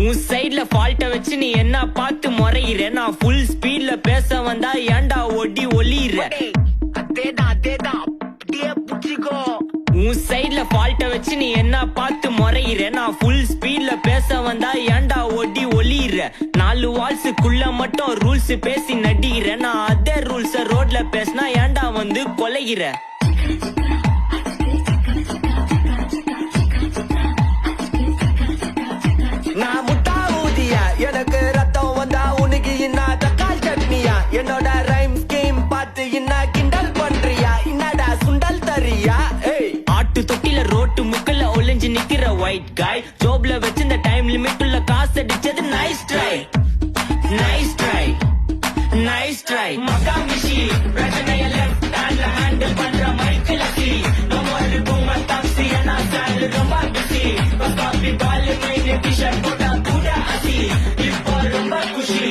உன் சைட்ல ஃபால்ட்ட வச்சு நீ என்ன பார்த்து முறையிற. நான் ஃபுல் ஸ்பீட்ல பேச வந்தா ஏன்டா ஒடி ஒளியிற. உன் சைட்ல ஃபால்ட்ட வச்சு நீ என்ன பார்த்து முறையிற. நான் ஃபுல் ஸ்பீட்ல பேச வந்தா ஏன்டா ஒடி ஒளியிற. 4 வால்ஸுக்குள்ள மட்டும் ரூல்ஸ் பேசி நடிகிற. நான் அதே ரூல்ஸ ரோட்ல பேசினா ஏன்டா வந்து கொலைகிற. நான் முட்டா ஊதியா எனக்கு ரத்தம் வந்தா உனக்கு இன்னா தக்காளி சட்னியா. என்னோட ரைம் ஸ்கீம் பார்த்து இன்னா கிண்டல் பண்றியா. என்னடா சுண்டல் தரியா. ஆட்டு தொட்டில ரோட்டு முக்கல ஒளிஞ்சு நிக்கிற ஒயிட் காய். ஜோப்ல வச்சிருந்த டைம் லிமிட் உள்ள காசு அடிச்சது nice try nice try nice try. மக்கா மிஷி பிரச்சனைய லெஃப்ட் ஹேண்ட்ல ஹேண்டில் பண்ற மைக்கேல் சி. நம்ம இருக்கும் டாக்ஸி என்ன ஸ்டைல் ரொம்ப பிஸி. காபி பால் மைனே டி-ஷர்ட் போட்டா கூட அசி. இப்போ ரொம்ப குஷி.